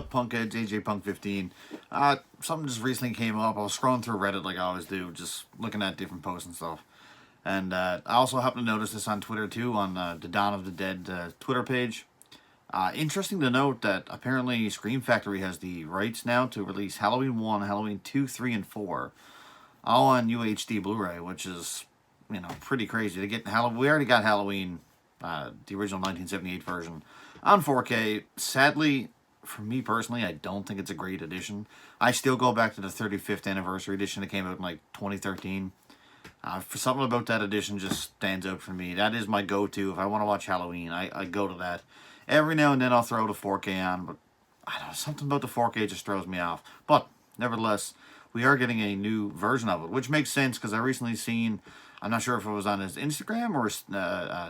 up? Punkheads, AJ Punk 15. Something just recently came up. I was scrolling through Reddit like I always do, just looking at different posts and stuff. And I also happened to notice this on Twitter too, on the Dawn of the Dead Twitter page. Interesting to note that apparently Scream Factory has the rights now to release Halloween 1, Halloween 2, 3, and 4, all on UHD Blu Ray, which is, pretty crazy. We already got Halloween, the original 1978 version, on 4K. Sadly, for me personally, I don't think it's a great edition. I still go back to the 35th anniversary edition that came out in like 2013. For something about that edition just stands out for me. That is my go-to. If I want to watch Halloween, I go to that. Every now and then I'll throw the 4K on, but I don't know, something about the 4K just throws me off. But nevertheless, we are getting a new version of it, which makes sense because I recently seen, I'm not sure if it was on his Instagram or his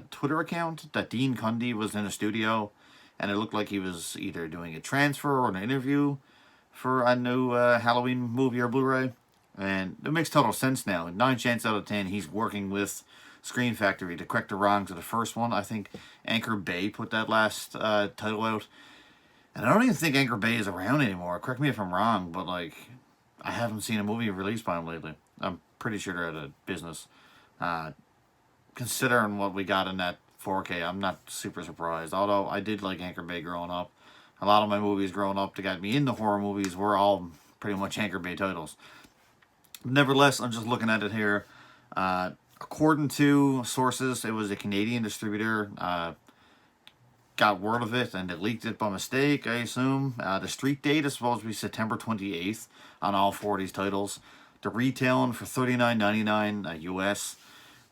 Twitter account, that Dean Cundy was in a studio, and it looked like he was either doing a transfer or an interview for a new Halloween movie or Blu-ray. And it makes total sense now. 9 chances out of 10, he's working with Scream Factory to correct the wrongs of the first one. I think Anchor Bay put that last title out. And I don't even think Anchor Bay is around anymore. Correct me if I'm wrong, but I haven't seen a movie released by him lately. I'm pretty sure they're out of business. Considering what we got in that 4K, I'm not super surprised. Although I did like Anchor Bay growing up. A lot of my movies growing up that got me into horror movies were all pretty much Anchor Bay titles. Nevertheless, I'm just looking at it here. According to sources, it was a Canadian distributor. Got word of it and it leaked it by mistake, I assume. The street date is supposed to be September 28th on all 4 of these titles. They're retailing for $39.99 US,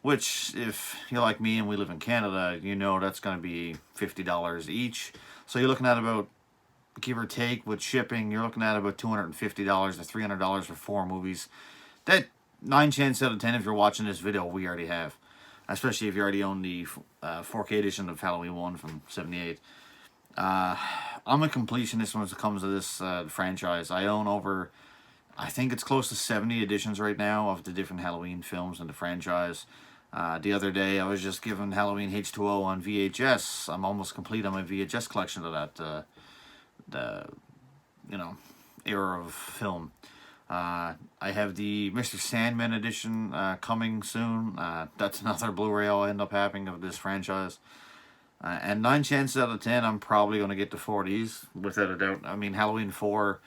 which, if you're like me and we live in Canada, that's going to be $50 each. So you're looking at about, give or take, with shipping, you're looking at about $250 to $300 for 4 movies. That 9 chances out of 10, if you're watching this video, we already have. Especially if you already own the 4K edition of Halloween 1 from 78. I'm a completionist when it comes to this franchise. I own over, I think it's close to 70 editions right now of the different Halloween films in the franchise. The other day, I was just given Halloween H2O on VHS. I'm almost complete on my VHS collection of that, era of film. I have the Mr. Sandman edition coming soon. That's another Blu-ray I'll end up having of this franchise. And 9 chances out of 10, I'm probably going to get the 40s, without a doubt. I mean, Halloween 4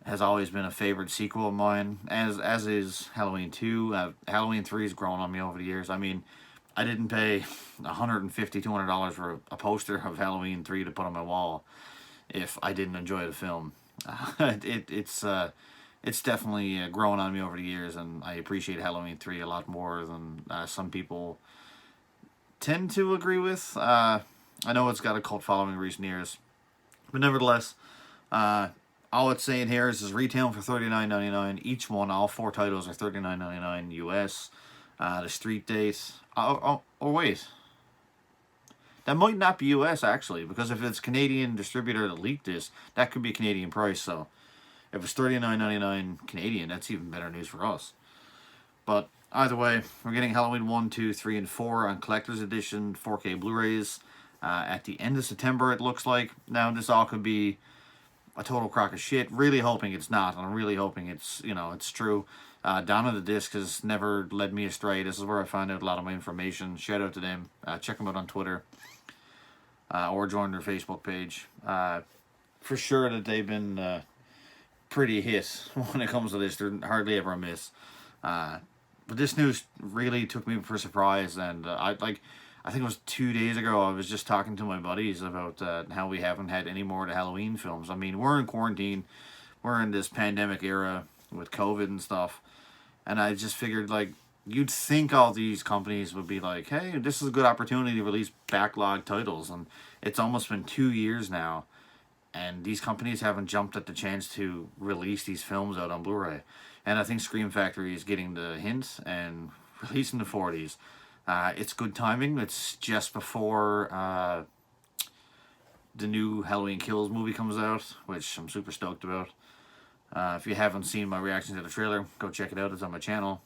has always been a favorite sequel of mine, as is Halloween 2. Halloween 3 has grown on me over the years. I mean, I didn't pay $150, $200 for a poster of Halloween 3 to put on my wall if I didn't enjoy the film. It's definitely grown on me over the years, and I appreciate Halloween 3 a lot more than some people tend to agree with. I know it's got a cult following in recent years, but nevertheless, all it's saying here is retailing for $39.99 each one. All 4 titles are $39.99 US. The street date. Oh, wait. That might not be US, actually, because if it's Canadian distributor that leaked this, that could be a Canadian price, so if it's $39.99 Canadian, that's even better news for us. But either way, we're getting Halloween 1, 2, 3, and 4 on Collector's Edition 4K Blu-rays at the end of September, it looks like. Now, this all could be a total crock of shit. Really hoping it's not, and I'm really hoping it's true. Dawn of the Disc has never led me astray. This is where I find out a lot of my information. Shout out to them. Check them out on Twitter or join their Facebook page. For sure that they've been pretty hit when it comes to this. They're hardly ever a miss. But this news really took me for a surprise, and I think it was 2 days ago, I was just talking to my buddies about how we haven't had any more of the Halloween films. I mean, we're in quarantine. We're in this pandemic era with COVID and stuff. And I just figured, you'd think all these companies would be like, hey, this is a good opportunity to release backlog titles. And it's almost been 2 years now, and these companies haven't jumped at the chance to release these films out on Blu-ray. And I think Scream Factory is getting the hint and releasing the 40s. It's good timing. It's just before the new Halloween Kills movie comes out, which I'm super stoked about. If you haven't seen my reaction to the trailer, go check it out. It's on my channel.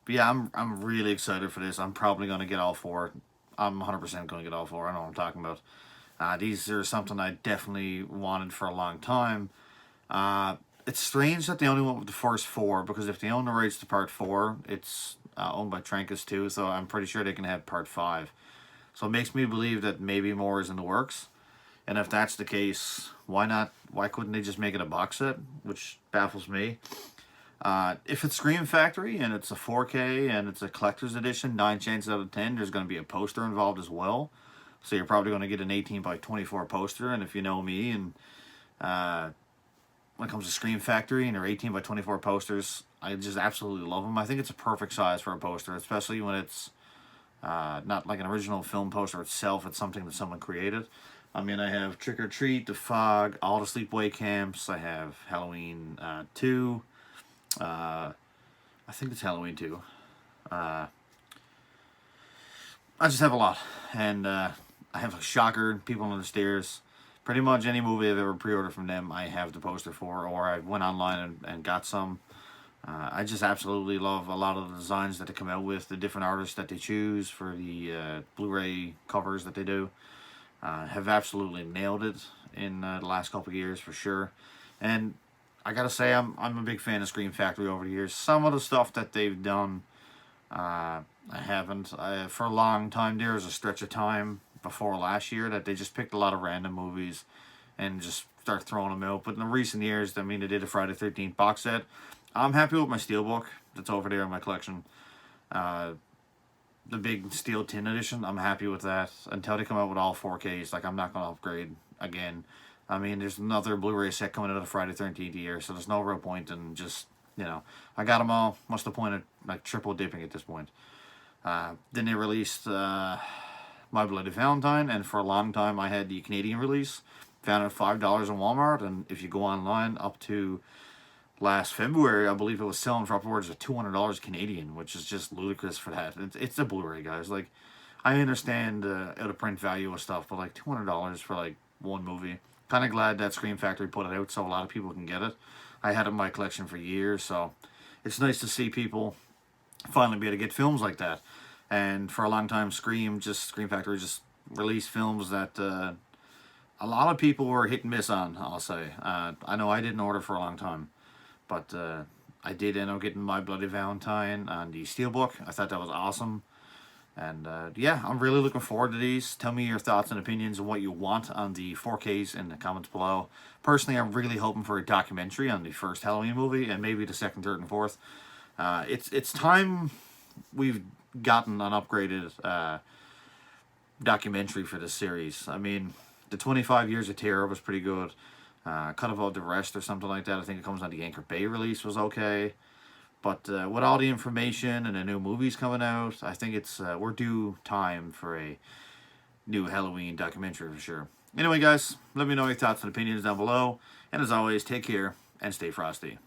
But yeah, I'm really excited for this. I'm probably going to get all 4. I'm 100% going to get all 4. I know what I'm talking about. These are something I definitely wanted for a long time. It's strange that they only went with the first four, because if they own the rights to part four, it's owned by Trancas too, so I'm pretty sure they can have part five. So it makes me believe that maybe more is in the works. And if that's the case, why not? Why couldn't they just make it a box set? Which baffles me. If it's Scream Factory and it's a 4K and it's a collector's edition, 9 chances out of 10 there's going to be a poster involved as well. So you're probably going to get an 18 by 24 poster. And if you know me, and when it comes to Scream Factory and their 18 by 24 posters, I just absolutely love them. I think it's a perfect size for a poster, especially when it's not like an original film poster itself. It's something that someone created. I mean, I have Trick or Treat, The Fog, all the Sleepaway Camps. I have Halloween 2. I think it's Halloween 2. I just have a lot. And I have a Shocker, People Under the Stairs. Pretty much any movie I've ever pre-ordered from them, I have the poster for, or I went online and got some. I just absolutely love a lot of the designs that they come out with, the different artists that they choose for the Blu Ray covers that they do. Have absolutely nailed it in the last couple of years for sure. And I gotta say, I'm a big fan of Scream Factory over the years. Some of the stuff that they've done, I haven't. For a long time, there was a stretch of time before last year that they just picked a lot of random movies and just start throwing them out. But in the recent years, I mean, they did a Friday 13th box set. I'm happy with my Steelbook that's over there in my collection. The big steel tin edition, I'm happy with that. Until they come out with all 4Ks, like, I'm not going to upgrade again. I mean, there's another Blu-ray set coming out of Friday 13th year, so there's no real point in just, I got them all. What's the point of, like, triple dipping at this point? Then they released My Bloody Valentine, and for a long time I had the Canadian release. Found it at $5 in Walmart, and if you go online up to last February, I believe it was selling for upwards of $200 Canadian, which is just ludicrous for that. It's a Blu-ray, guys. Like, I understand out of print value of stuff, but like $200 for like one movie. Kind of glad that Scream Factory put it out so a lot of people can get it. I had it in my collection for years, so it's nice to see people finally be able to get films like that. And for a long time, Scream Factory just released films that a lot of people were hit and miss on, I'll say. I know I didn't order for a long time. But I did end up getting My Bloody Valentine on the Steelbook. I thought that was awesome. And yeah, I'm really looking forward to these. Tell me your thoughts and opinions on what you want on the 4Ks in the comments below. Personally, I'm really hoping for a documentary on the first Halloween movie and maybe the second, third, and fourth. It's time we've gotten an upgraded documentary for this series. I mean, the 25 Years of Terror was pretty good. Cut About the Rest or something like that. I think it comes on the Anchor Bay release was okay. But with all the information and the new movies coming out, I think it's we're due time for a new Halloween documentary for sure. Anyway, guys, let me know your thoughts and opinions down below. And as always, take care and stay frosty.